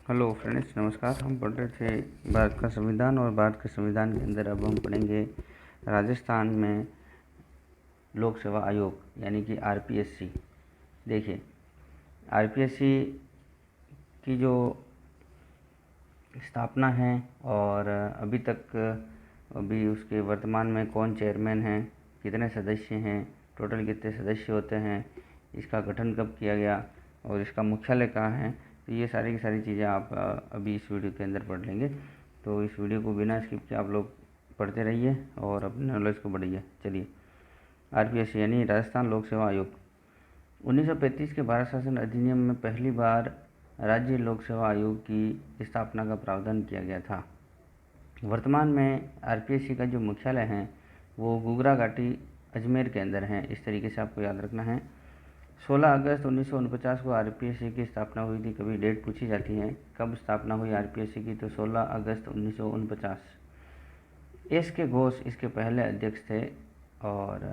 Hello friends, नमस्कार। हम पढ़ रहे थे भारत का संविधान, और भारत के संविधान के अंदर अब हम पढ़ेंगे राजस्थान में लोक सेवा आयोग यानी कि आरपीएससी। देखिए, आरपीएससी की जो स्थापना है और अभी उसके वर्तमान में कौन चेयरमैन है, कितने सदस्य हैं, टोटल कितने सदस्य होते हैं, इसका गठन कब किया गया और इसका मुख्यालय कहाँ है, तो ये सारी की सारी चीज़ें आप अभी इस वीडियो के अंदर पढ़ लेंगे। तो इस वीडियो को बिना स्किप किए आप लोग पढ़ते रहिए और अपने नॉलेज को बढ़ाइए। चलिए, आरपीएससी यानी राजस्थान लोक सेवा आयोग 1935 के भारत शासन अधिनियम में पहली बार राज्य लोक सेवा आयोग की स्थापना का प्रावधान किया गया था। वर्तमान में आरपीएससी का जो मुख्यालय है वो गुगरा घाटी अजमेर के अंदर है। इस तरीके से आपको याद रखना है। 16 अगस्त 1949 को आरपीएससी की स्थापना हुई थी। कभी डेट पूछी जाती है कब स्थापना हुई आरपीएससी की, तो 16 अगस्त 1949। एस के घोष इसके पहले अध्यक्ष थे और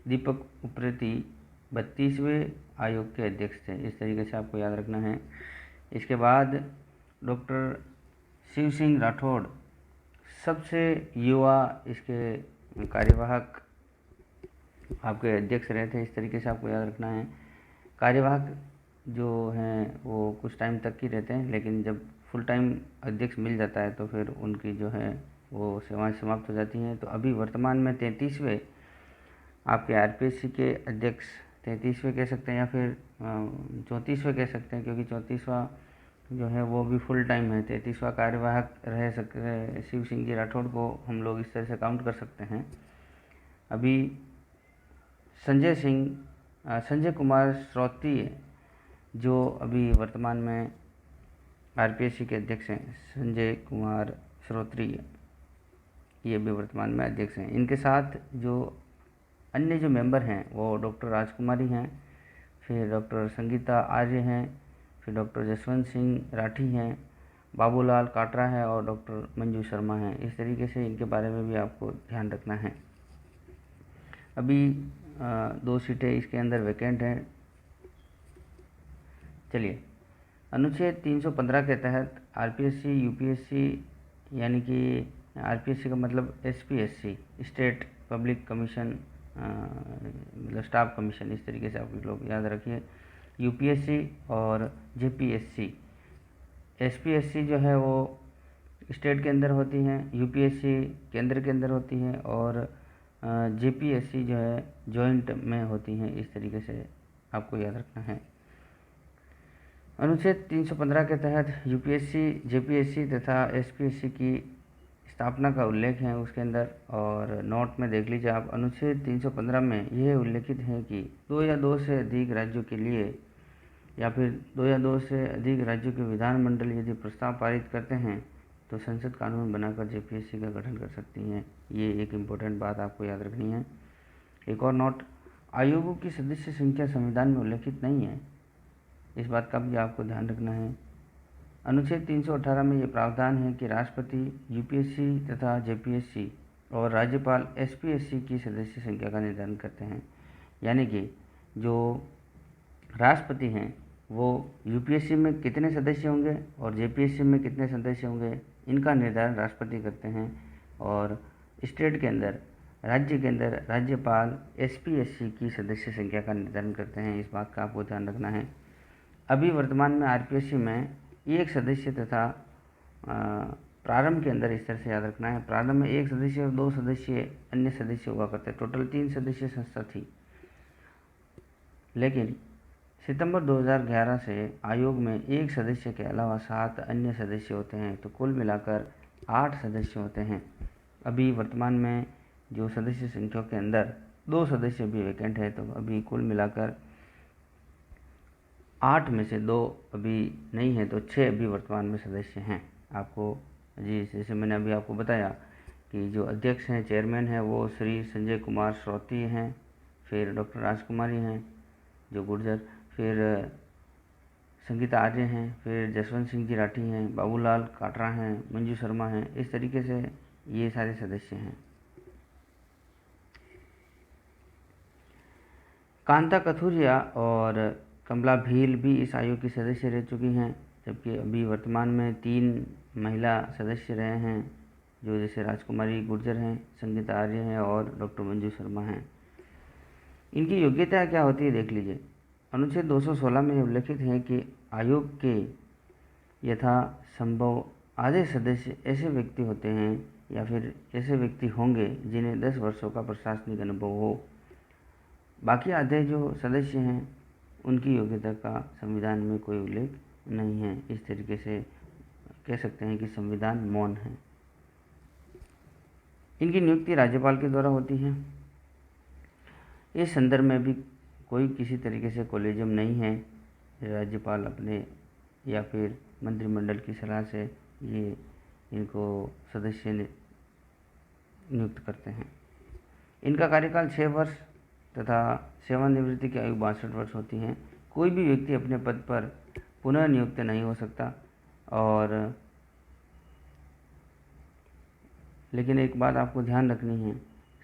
दीपक उप्रेती 32वें आयोग के अध्यक्ष थे। इस तरीके से आपको याद रखना है। इसके बाद डॉक्टर शिव सिंह राठौड़ सबसे युवा इसके कार्यवाहक आपके अध्यक्ष रहे थे। इस तरीके से आपको याद रखना है। कार्यवाहक जो हैं वो कुछ टाइम तक ही रहते हैं, लेकिन जब फुल टाइम अध्यक्ष मिल जाता है तो फिर उनकी जो है वो सेवाएं समाप्त हो जाती हैं। तो अभी वर्तमान में 33वें आपके आरपीएससी के अध्यक्ष 33वें कह सकते हैं या फिर 34वें कह सकते हैं, क्योंकि 34वां जो है वो भी फुल टाइम है। 33वां कार्यवाहक रह सकते शिव सिंह जी राठौड़ को हम लोग इस तरह से काउंट कर सकते हैं। अभी संजय कुमार श्रोती जो अभी वर्तमान में आरपीएससी के अध्यक्ष हैं, संजय कुमार श्रोत्री, ये भी वर्तमान में अध्यक्ष हैं। इनके साथ जो अन्य जो मेंबर हैं वो डॉक्टर राजकुमारी हैं, फिर डॉक्टर संगीता आर्य हैं, फिर डॉक्टर जसवंत सिंह राठी हैं, बाबूलाल काटरा है और डॉक्टर मंजू शर्मा हैं। इस तरीके से इनके बारे में भी आपको ध्यान रखना है। अभी 2 सीटें इसके अंदर वैकेंट हैं। चलिए, अनुच्छेद 315 के तहत आरपीएससी यूपीएससी यानी कि आरपीएससी का मतलब एसपीएससी स्टेट पब्लिक कमीशन मतलब स्टाफ कमीशन, इस तरीके से आप लोग याद रखिए। यूपीएससी और जेपीएससी, एसपीएससी जो है वो स्टेट के अंदर होती हैं, यूपीएससी केंद्र के अंदर होती है और जेपीएससी जो है जॉइंट में होती हैं। इस तरीके से आपको याद रखना है। अनुच्छेद 315 के तहत यूपीएससी, जेपीएससी तथा एसपीएससी की स्थापना का उल्लेख है उसके अंदर, और नोट में देख लीजिए आप। अनुच्छेद 315 में यह उल्लेखित है कि 2 या 2 से अधिक राज्यों के लिए या फिर 2 या 2 से अधिक राज्यों के विधानमंडल यदि प्रस्ताव पारित करते हैं तो संसद कानून बनाकर जेपीएससी का गठन कर सकती हैं। ये एक इम्पोर्टेंट बात आपको याद रखनी है। एक और नोट, आयोगों की सदस्य संख्या संविधान में उल्लेखित नहीं है। इस बात का भी आपको ध्यान रखना है। अनुच्छेद 318 में ये प्रावधान है कि राष्ट्रपति यूपीएससी तथा जेपीएससी और राज्यपाल एसपीएससी की सदस्य संख्या का निर्धारण करते हैं। यानी कि जो राष्ट्रपति हैं वो यूपीएससी में कितने सदस्य होंगे और जेपीएससी में कितने सदस्य होंगे, इनका निर्धारण राष्ट्रपति करते हैं। और स्टेट के अंदर, राज्य के अंदर राज्यपाल एसपीएससी की सदस्य संख्या का निर्धारण करते हैं। इस बात का आपको ध्यान रखना है। अभी वर्तमान में आरपीएससी में एक सदस्य तथा प्रारंभ के अंदर इस तरह से याद रखना है, प्रारंभ में 1 सदस्य और 2 सदस्य अन्य सदस्य हुआ करते, टोटल 3 सदस्य संस्था थी। लेकिन सितंबर 2011 से आयोग में 1 सदस्य के अलावा 7 अन्य सदस्य होते हैं, तो कुल मिलाकर 8 सदस्य होते हैं। अभी वर्तमान में जो सदस्य संख्या के अंदर 2 सदस्य भी वैकेंट है, तो अभी कुल मिलाकर 8 में से 2 अभी नहीं है, तो 6 अभी वर्तमान में सदस्य हैं। आपको जी जैसे मैंने अभी आपको बताया कि जो अध्यक्ष हैं, चेयरमैन हैं, वो श्री संजय कुमार श्रोती हैं, फिर डॉक्टर राजकुमारी हैं जो गुर्जर, फिर संगीता आर्य हैं, फिर जसवंत सिंह जी राठी हैं, बाबूलाल काटरा हैं, मंजू शर्मा हैं। इस तरीके से ये सारे सदस्य हैं। कांता कथुरिया और कमला भील भी इस आयोग की सदस्य रह चुकी हैं। जबकि अभी वर्तमान में 3 महिला सदस्य रहे हैं, जो जैसे राजकुमारी गुर्जर हैं, संगीता आर्य हैं और डॉक्टर मंजू शर्मा हैं। इनकी योग्यता क्या होती है देख लीजिए। अनुच्छेद 216 में उल्लिखित है कि आयोग के यथासंभव आधे सदस्य ऐसे व्यक्ति होते हैं या फिर ऐसे व्यक्ति होंगे जिन्हें 10 वर्षों का प्रशासनिक अनुभव हो। बाकी आधे जो सदस्य हैं उनकी योग्यता का संविधान में कोई उल्लेख नहीं है। इस तरीके से कह सकते हैं कि संविधान मौन है। इनकी नियुक्ति राज्यपाल के द्वारा होती है। इस संदर्भ में भी कोई किसी तरीके से कोलेजियम नहीं है। राज्यपाल अपने या फिर मंत्रिमंडल की सलाह से ये इनको सदस्य नियुक्त करते हैं। इनका कार्यकाल 6 वर्ष तथा सेवानिवृत्ति की आयु 62 वर्ष होती है। कोई भी व्यक्ति अपने पद पर पुनः नियुक्त नहीं हो सकता। और लेकिन एक बात आपको ध्यान रखनी है,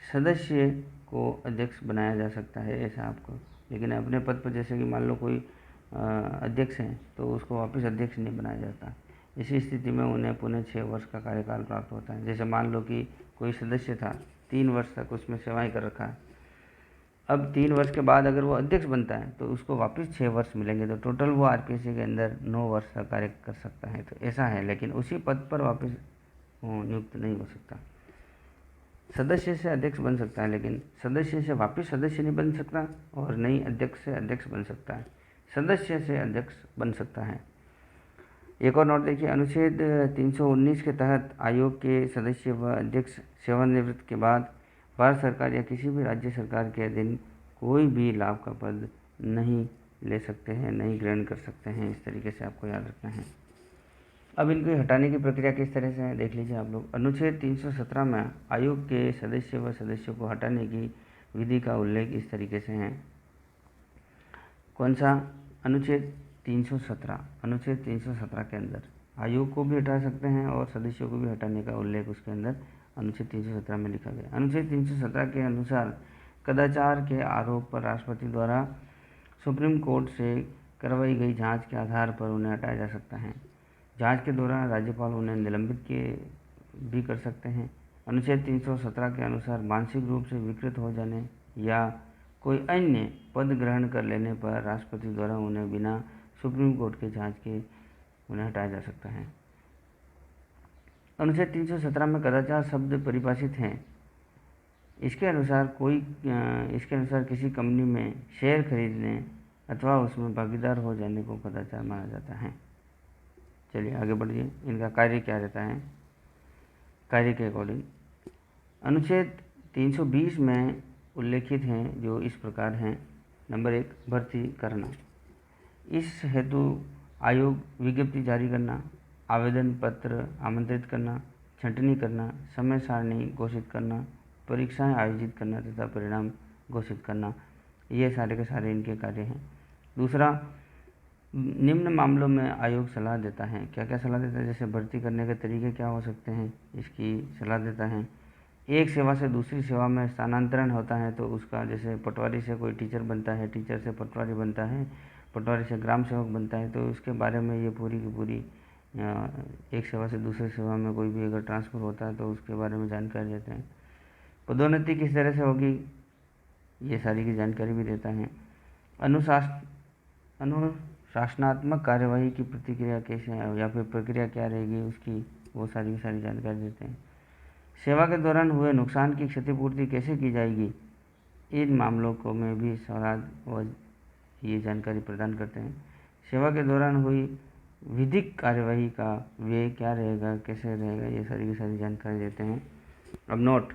सदस्य को अध्यक्ष बनाया जा सकता है ऐसा आपको, लेकिन अपने पद पर जैसे कि मान लो कोई अध्यक्ष हैं तो उसको वापस अध्यक्ष नहीं बनाया जाता। इसी स्थिति में उन्हें पुनः 6 वर्ष का कार्यकाल प्राप्त होता है। जैसे मान लो कि कोई सदस्य था 3 वर्ष तक उसमें सेवाएं कर रखा है, अब 3 वर्ष के बाद अगर वो अध्यक्ष बनता है तो उसको वापस 6 वर्ष मिलेंगे, तो टोटल वो आरपीएससी के अंदर 9 वर्ष का कार्य कर सकता है। तो ऐसा है, लेकिन उसी पद पर वापस नियुक्त नहीं हो सकता। सदस्य से अध्यक्ष बन सकता है, लेकिन सदस्य से वापस सदस्य नहीं बन सकता, और नई अध्यक्ष से अध्यक्ष बन सकता है। सदस्य से अध्यक्ष बन सकता है। एक और नोट देखिए, अनुच्छेद 319 के तहत आयोग के सदस्य व अध्यक्ष सेवानिवृत्ति के बाद भारत सरकार या किसी भी राज्य सरकार के अधीन कोई भी लाभ का पद नहीं ले सकते हैं, नहीं ग्रहण कर सकते हैं। इस तरीके से आपको याद रखना है। अब इनको हटाने की प्रक्रिया किस तरह से है देख लीजिए आप लोग। अनुच्छेद 317 में आयोग के सदस्य व सदस्यों को हटाने की विधि का उल्लेख इस तरीके से है। कौन सा? अनुच्छेद 317। अनुच्छेद 317 के अंदर आयोग को भी हटा सकते हैं और सदस्यों को भी हटाने का उल्लेख उसके अंदर अनुच्छेद 317 में लिखा गया। अनुच्छेद 317 के अनुसार कदाचार के आरोप पर राष्ट्रपति द्वारा सुप्रीम कोर्ट से करवाई गई जांच के आधार पर उन्हें हटाया जा सकता है। जांच के दौरान राज्यपाल उन्हें निलंबित भी कर सकते हैं। अनुच्छेद 317 के अनुसार मानसिक रूप से विकृत हो जाने या कोई अन्य पद ग्रहण कर लेने पर राष्ट्रपति द्वारा उन्हें बिना सुप्रीम कोर्ट के जांच के उन्हें हटाया जा सकता है। अनुच्छेद 317 में कदाचार शब्द परिभाषित है। इसके अनुसार किसी कंपनी में शेयर खरीदने अथवा उसमें भागीदार हो जाने को कदाचार माना जाता है। चलिए आगे बढ़िए। इनका कार्य क्या रहता है? कार्य के अकॉर्डिंग अनुच्छेद 320 में उल्लेखित हैं जो इस प्रकार हैं। नंबर 1, भर्ती करना। इस हेतु आयोग विज्ञप्ति जारी करना, आवेदन पत्र आमंत्रित करना, छंटनी करना, समय सारणी घोषित करना, परीक्षाएं आयोजित करना तथा परिणाम घोषित करना, ये सारे के सारे इनके कार्य हैं। दूसरा, निम्न मामलों में आयोग सलाह देता है। क्या क्या सलाह देता है? जैसे भर्ती करने के तरीके क्या हो सकते हैं, इसकी सलाह देता है। एक सेवा से दूसरी सेवा में स्थानांतरण होता है तो उसका, जैसे पटवारी से कोई टीचर बनता है, टीचर से पटवारी बनता है, पटवारी से ग्राम सेवक बनता है, तो उसके बारे में ये पूरी की पूरी एक सेवा से दूसरी सेवा में कोई भी अगर ट्रांसफ़र होता है तो उसके बारे में जानकारी देते हैं। पदोन्नति किस तरह से होगी, ये सारी की जानकारी भी देता है। अनुशासनात्मक कार्यवाही की प्रतिक्रिया कैसे है या फिर प्रक्रिया क्या रहेगी उसकी, वो सारी की सारी जानकारी देते हैं। सेवा के दौरान हुए नुकसान की क्षतिपूर्ति कैसे की जाएगी, इन मामलों को में भी सवाल और ये जानकारी प्रदान करते हैं। सेवा के दौरान हुई विधिक कार्यवाही का व्यय क्या रहेगा, कैसे रहेगा, ये सारी की सारी जानकारी देते हैं। अब नोट,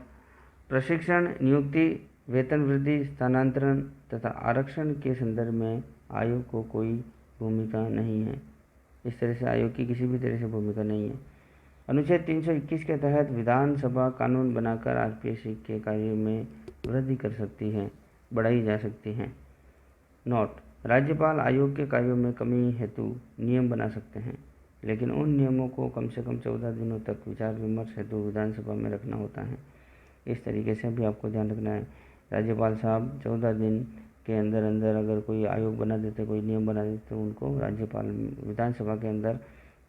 प्रशिक्षण, नियुक्ति, वेतन वृद्धि, स्थानांतरण तथा आरक्षण के संदर्भ में आयोग को कोई भूमिका नहीं है। इस तरह से आयोग की किसी भी तरह से भूमिका नहीं है। अनुच्छेद 321 के तहत विधानसभा कानून बनाकर आरपीएससी के कार्य में वृद्धि कर सकती है, बढ़ाई जा सकती है। नोट, राज्यपाल आयोग के कार्यों में कमी हेतु नियम बना सकते हैं, लेकिन उन नियमों को कम से कम 14 दिनों तक विचार विमर्श हेतु विधानसभा में रखना होता है। इस तरीके से भी आपको ध्यान रखना है। राज्यपाल साहब 14 दिन के अंदर अंदर अगर कोई आयोग बना देते, कोई नियम बना देते, तो उनको राज्यपाल विधानसभा के अंदर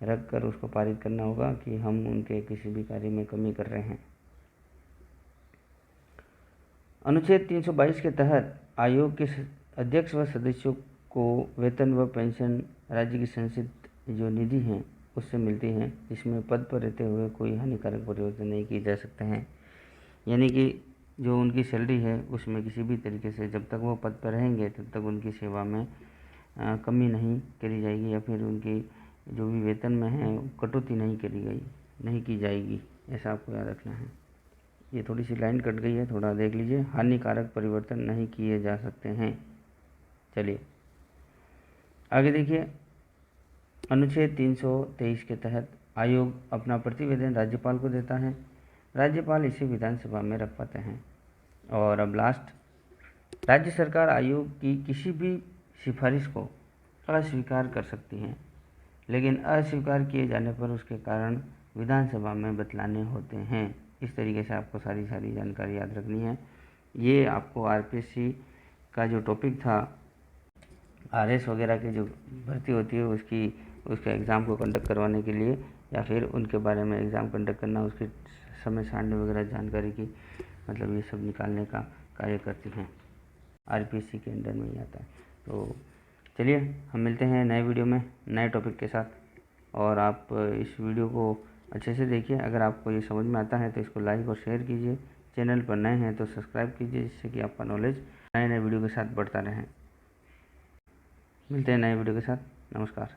रख कर उसको पारित करना होगा कि हम उनके किसी भी कार्य में कमी कर रहे हैं। अनुच्छेद 322 के तहत आयोग के अध्यक्ष व सदस्यों को वेतन व पेंशन राज्य की संचित जो निधि है उससे मिलती है, जिसमें पद पर रहते हुए कोई हानिकारक परिवर्तन नहीं किए जा सकते हैं। यानी कि जो उनकी सैलरी है उसमें किसी भी तरीके से जब तक वो पद पर रहेंगे तब तक उनकी सेवा में कमी नहीं करी जाएगी, या फिर उनकी जो भी वेतन में है कटौती नहीं की जाएगी, ऐसा आपको याद रखना है। ये थोड़ी सी लाइन कट गई है, थोड़ा देख लीजिए। हानिकारक परिवर्तन नहीं किए जा सकते हैं। चलिए आगे देखिए, अनुच्छेद 323 के तहत आयोग अपना प्रतिवेदन राज्यपाल को देता है, राज्यपाल इसे विधानसभा में रख पाते हैं। और अब लास्ट, राज्य सरकार आयोग की किसी भी सिफारिश को अस्वीकार कर सकती है, लेकिन अस्वीकार किए जाने पर उसके कारण विधानसभा में बतलाने होते हैं। इस तरीके से आपको सारी जानकारी याद रखनी है। ये आपको आरपीएससी का जो टॉपिक था, आरएस वगैरह की जो भर्ती होती है उसके एग्ज़ाम को कंडक्ट करवाने के लिए, या फिर उनके बारे में एग्ज़ाम कंडक्ट करना, उसके समय सारणी वगैरह जानकारी की, मतलब ये सब निकालने का कार्य करती हैं, आरपीएससी के अंडर में ही आता है। तो चलिए हम मिलते हैं नए वीडियो में नए टॉपिक के साथ, और आप इस वीडियो को अच्छे से देखिए। अगर आपको ये समझ में आता है तो इसको लाइक और शेयर कीजिए। चैनल पर नए हैं तो सब्सक्राइब कीजिए, जिससे कि आपका नॉलेज नए वीडियो के साथ बढ़ता रहे। मिलते हैं नए वीडियो के साथ। नमस्कार।